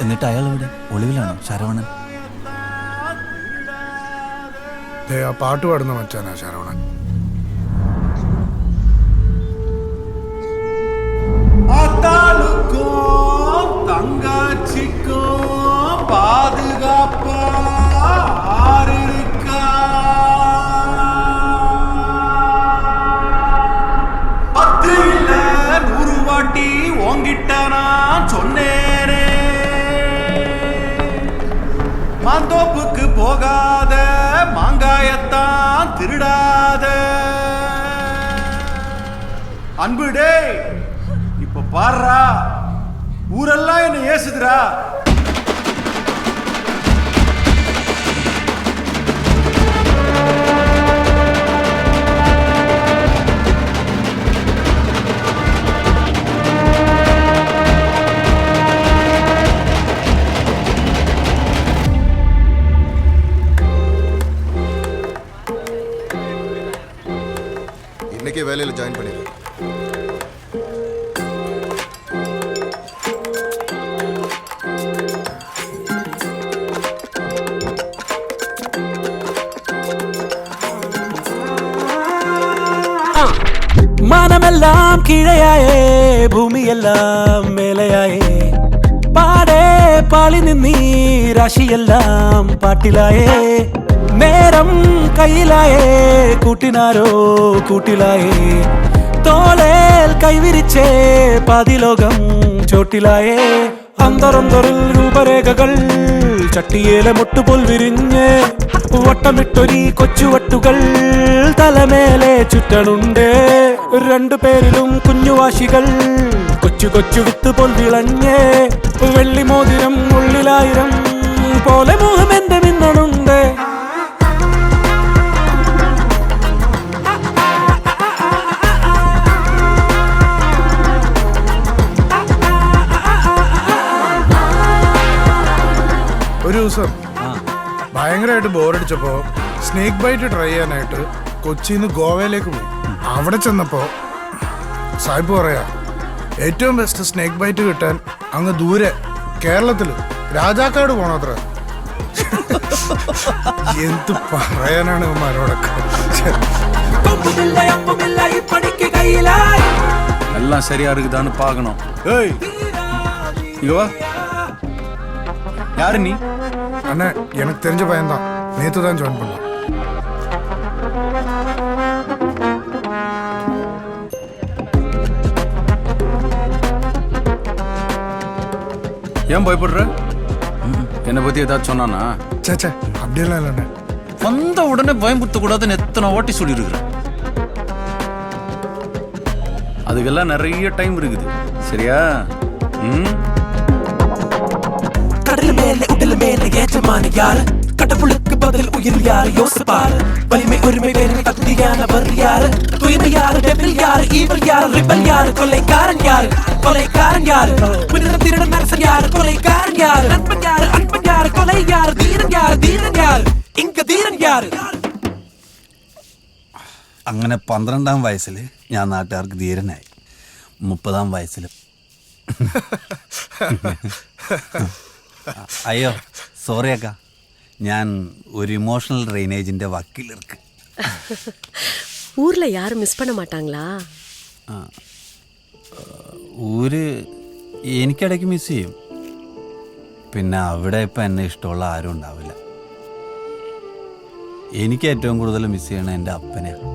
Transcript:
എന്നിട്ട് അയാൾ ഇവിടെ ഒളിവിലാണോ ശരവണൻ? ആ പാട്ട് പാടുന്ന മച്ചാനാ ശരവണൻ. தங்கச்சிக்கும் பாதுகாப்பா ஆறு இருக்கா? 10 இல்ல 100 வாட்டி உன்கிட்ட நான் சொன்னேனே, மாந்தோப்புக்கு போகாத மாங்காயத்தான் திருடாத. அன்புடே இப்ப பாருடா, ஊரெல்லாம் என்ன ஏசுதுடா. இன்னைக்கே வேலையில் ஜாயின் பண்ணிடு. മാനമെല്ലാം കീഴയായേ, ഭൂമിയെല്ലാം മേലയായേ, പാടേ പാളി നിന്നീ രാശിയെല്ലാം പാട്ടിലായേ, നേരം കയ്യിലായേ, കൂട്ടിനാരോ കൂട്ടിലായേ, തോളേൽ കൈവിരിച്ചേ പാതിലോകം ചോട്ടിലായേ, അന്തറന്തറിൽ രൂപരേഖകൾ ചട്ടിയേലെ മുട്ടുപോൽ വിരിഞ്ഞ് വട്ടമിട്ടൊരി കൊച്ചുവട്ടുകൾ തലമേലെ ചുറ്റണുണ്ട്. 2 പേരിലും കുഞ്ഞുവാശികൾ കൊച്ചു കൊച്ചു വിത്ത് പോൽ വിളഞ്ഞ് വെള്ളിമോതിരം ഉള്ളിലായിരം പോലെ മോഹം എന്റെ മിന്നണുണ്ട്. ഒരു ദിവസം ഭയങ്കരമായിട്ട് ബോറടിച്ചപ്പോ സ്നേക്ക് ബൈറ്റ് ട്രൈ ചെയ്യാനായിട്ട് കൊച്ചിന്ന് ഗോവയിലേക്ക് പോയി. അവിടെ ചെന്നപ്പോ സാഹിബ് പറയാ, ഏറ്റവും ബെസ്റ്റ് സ്നേക്ക് ബൈറ്റ് കിട്ടാൻ അങ്ങ് ദൂരെ കേരളത്തില് രാജാക്കാട് പോണത്ര. എന്ത് പറയാനാണ് ഇവന്മാരോടൊക്കെ. எல்லாம் சரியா இருக்குதான்னு பார்க்கணும். ஏய் இங்க வா. யாரு நீ? அண்ணே, எனக்கு தெரிஞ்ச பையன்தான். நேத்து தான் ஜாயின் பண்ணேன். ஏன் பயப்படுற? என்னை பத்தி ஏதாச்சும் சொன்னானா? சேச்சே, அப்படியெல்லாம் இல்லைண்ணே. வந்த உடனே பயமுறுத்த கூடாதுன்னு எத்தனை வாட்டி சொல்லியிருக்கிறேன். அதுக்கெல்லாம் நிறைய டைம் இருக்குது, சரியா? கடல் மேலே உடல் மேலே ஏற்றமான யாரு, கடவுளுக்கு பதில் உயிர் யாரு, யோசிப்பாரு. வலிமை உரிமை வேறுமை கத்தியானவர் யாரு, தூய்மை யாரு, டெபிள் யாரு, ஈவல் யாரு, ரிபல் யாரு, கொலைக்காரன் யாரு, கொலைக்காரன் யாரு, புனித திருடன் அரசன் யாரு, கொலைக்காரன் யாரு, நண்பன் யாரு, அன்பன் யாரு, கொலை யாரு, தீரன் யாரு, தீரன் யாரு, இங்க தீரன் யாரு. അങ്ങനെ 12-ാം വയസ്സിൽ ഞാൻ നാട്ടുകാർക്ക് ധീരനായി. 30-ാം വയസ്സിൽ അയ്യോ സോറി അക്ക, ഞാൻ ഒരു ഇമോഷണൽ ഡ്രെയിനേജിന്റെ വക്കീലിருக்கு. ஊர்ல யாரும் மிஸ் பண்ண மாட்டாங்களா? ഊര് എനിക്കിടയ്ക്ക് മിസ് ചെയ്യും. പിന്നെ അവിടെ ഇപ്പം എന്നെ ഇഷ്ടമുള്ള ആരും ഉണ്ടാവില്ല. എനിക്ക് ഏറ്റവും കൂടുതൽ മിസ് ചെയ്യണ എൻ്റെ അപ്പനെയാണ്.